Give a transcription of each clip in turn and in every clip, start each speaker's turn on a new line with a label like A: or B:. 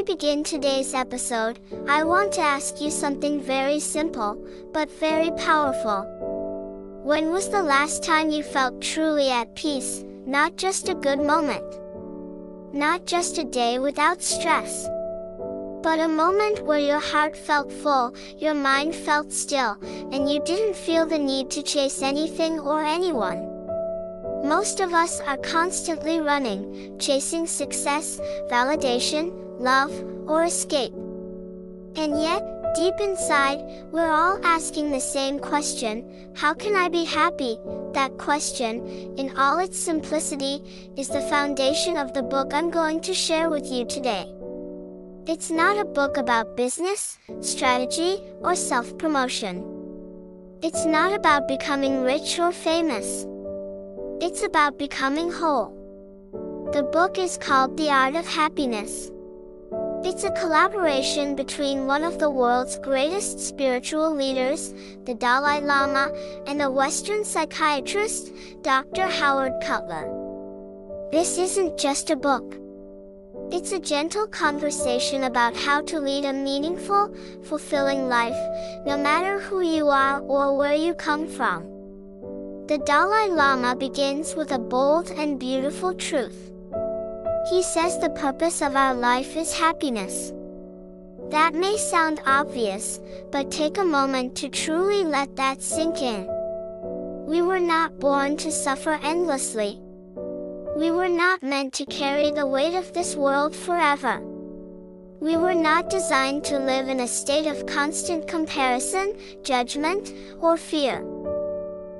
A: begin today's episode, I want to ask you something very simple, but very powerful. When was the last time you felt truly at peace, not just a good moment? Not just a day without stress, but a moment where your heart felt full, your mind felt still, and you didn't feel the need to chase anything or anyone. Most of us are constantly running, chasing success, validation, love, or escape. And yet, deep inside, we're all asking the same question: how can I be happy? That question, in all its simplicity, is the foundation of the book I'm going to share with you today. It's not a book about business, strategy, or self-promotion. It's not about becoming rich or famous. It's about becoming whole. The book is called The Art of Happiness. It's a collaboration between one of the world's greatest spiritual leaders, the Dalai Lama, and a Western psychiatrist, Dr. Cutler. This isn't just a book. It's a gentle conversation about how to lead a meaningful, fulfilling life, no matter who you are or where you come from. The Dalai Lama begins with a bold and beautiful truth. He says the purpose of our life is happiness. That may sound obvious, but take a moment to truly let that sink in. We were not born to suffer endlessly. We were not meant to carry the weight of this world forever. We were not designed to live in a state of constant comparison, judgment, or fear.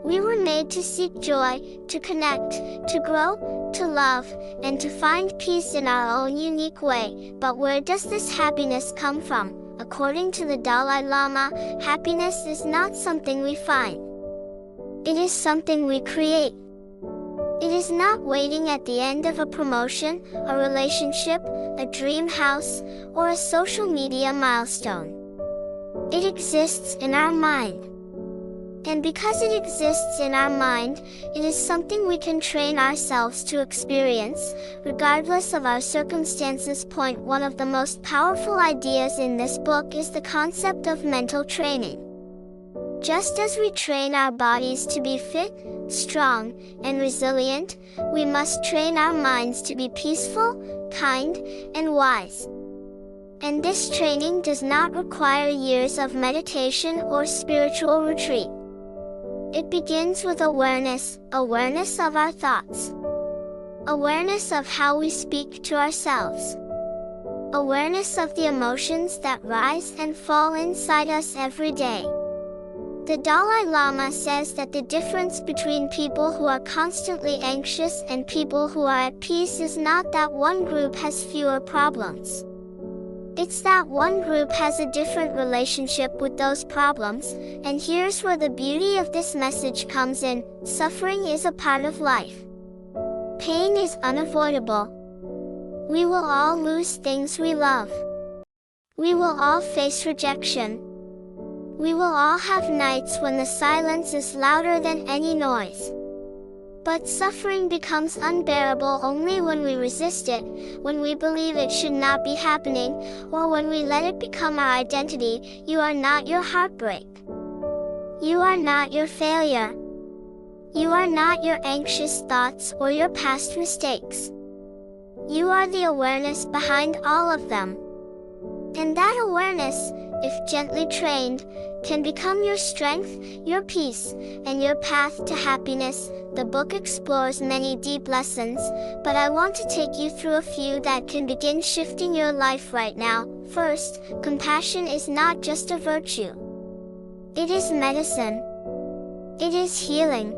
A: We were made to seek joy, to connect, to grow, to love, and to find peace in our own unique way. But where does this happiness come from? According to the Dalai Lama, happiness is not something we find. It is something we create. It is not waiting at the end of a promotion, a relationship, a dream house, or a social media milestone. It exists in our mind. And because it exists in our mind, it is something we can train ourselves to experience, regardless of our circumstances. Point one of the most powerful ideas in this book is the concept of mental training. Just as we train our bodies to be fit, strong, and resilient, we must train our minds to be peaceful, kind, and wise. And this training does not require years of meditation or spiritual retreat. It begins with awareness of our thoughts. Awareness of how we speak to ourselves. Awareness of the emotions that rise and fall inside us every day. The Dalai Lama says that the difference between people who are constantly anxious and people who are at peace is not that one group has fewer problems. It's that one group has a different relationship with those problems, and here's where the beauty of this message comes in: suffering is a part of life. Pain is unavoidable. We will all lose things we love. We will all face rejection. We will all have nights when the silence is louder than any noise. But suffering becomes unbearable only when we resist it, when we believe it should not be happening, or when we let it become our identity. You are not your heartbreak. You are not your failure. You are not your anxious thoughts or your past mistakes. You are the awareness behind all of them. And that awareness, if gently trained, can become your strength, your peace, and your path to happiness. The book explores many deep lessons, but I want to take you through a few that can begin shifting your life right now. First, compassion is not just a virtue. It is medicine. It is healing.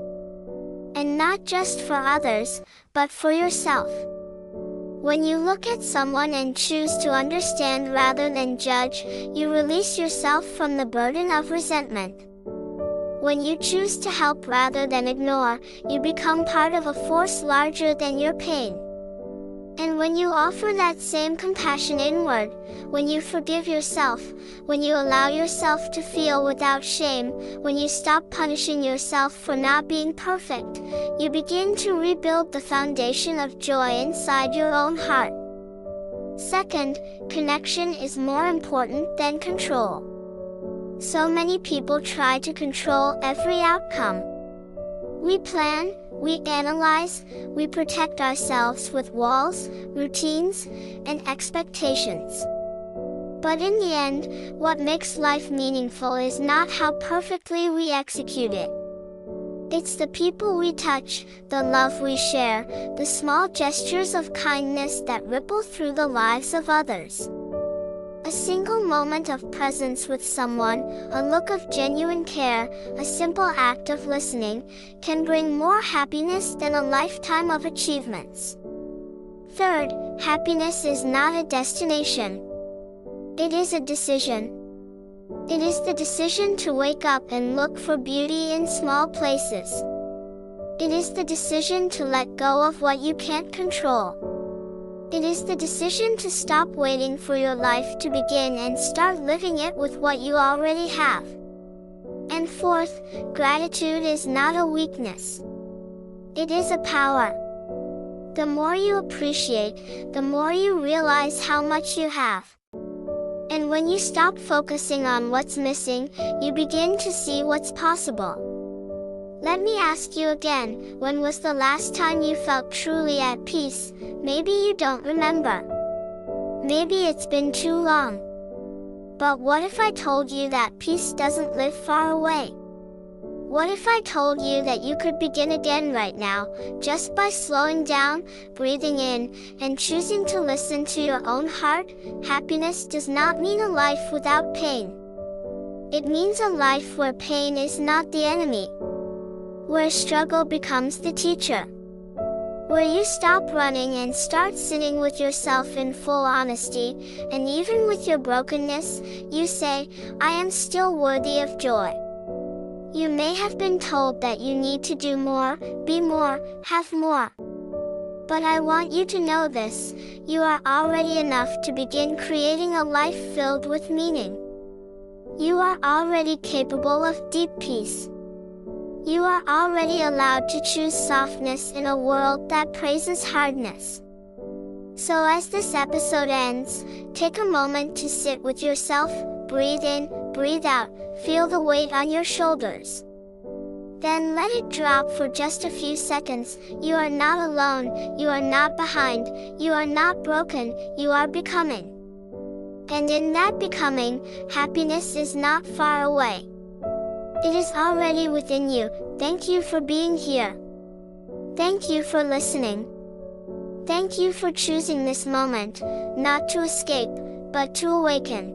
A: And not just for others, but for yourself. When you look at someone and choose to understand rather than judge, you release yourself from the burden of resentment. When you choose to help rather than ignore, you become part of a force larger than your pain. And when you offer that same compassion inward, when you forgive yourself, when you allow yourself to feel without shame, when you stop punishing yourself for not being perfect, you begin to rebuild the foundation of joy inside your own heart. Second, connection is more important than control. So many people try to control every outcome. We plan, we analyze, we protect ourselves with walls, routines, and expectations. But in the end, what makes life meaningful is not how perfectly we execute it. It's the people we touch, the love we share, the small gestures of kindness that ripple through the lives of others. A single moment of presence with someone, a look of genuine care, a simple act of listening, can bring more happiness than a lifetime of achievements. Third, happiness is not a destination. It is a decision. It is the decision to wake up and look for beauty in small places. It is the decision to let go of what you can't control. It is the decision to stop waiting for your life to begin and start living it with what you already have. And fourth, gratitude is not a weakness. It is a power. The more you appreciate, the more you realize how much you have. And when you stop focusing on what's missing, you begin to see what's possible. Let me ask you again, when was the last time you felt truly at peace? Maybe you don't remember. Maybe it's been too long. But what if I told you that peace doesn't live far away? What if I told you that you could begin again right now, just by slowing down, breathing in, and choosing to listen to your own heart? Happiness does not mean a life without pain. It means a life where pain is not the enemy, where struggle becomes the teacher, where you stop running and start sitting with yourself in full honesty, and even with your brokenness, you say, I am still worthy of joy. You may have been told that you need to do more, be more, have more. But I want you to know this, you are already enough to begin creating a life filled with meaning. You are already capable of deep peace. You are already allowed to choose softness in a world that praises hardness. So as this episode ends, take a moment to sit with yourself, breathe in, breathe out, feel the weight on your shoulders. Then let it drop for just a few seconds. You are not alone, you are not behind, you are not broken, you are becoming. And in that becoming, happiness is not far away. It is already within you. Thank you for being here. Thank you for listening. Thank you for choosing this moment, not to escape, but to awaken.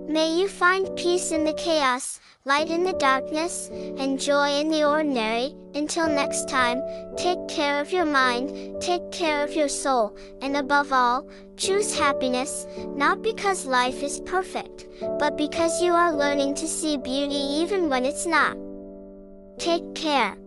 A: May you find peace in the chaos, light in the darkness, and joy in the ordinary. Until next time, take care of your mind, take care of your soul, and above all, choose happiness, not because life is perfect, but because you are learning to see beauty even when it's not. Take care.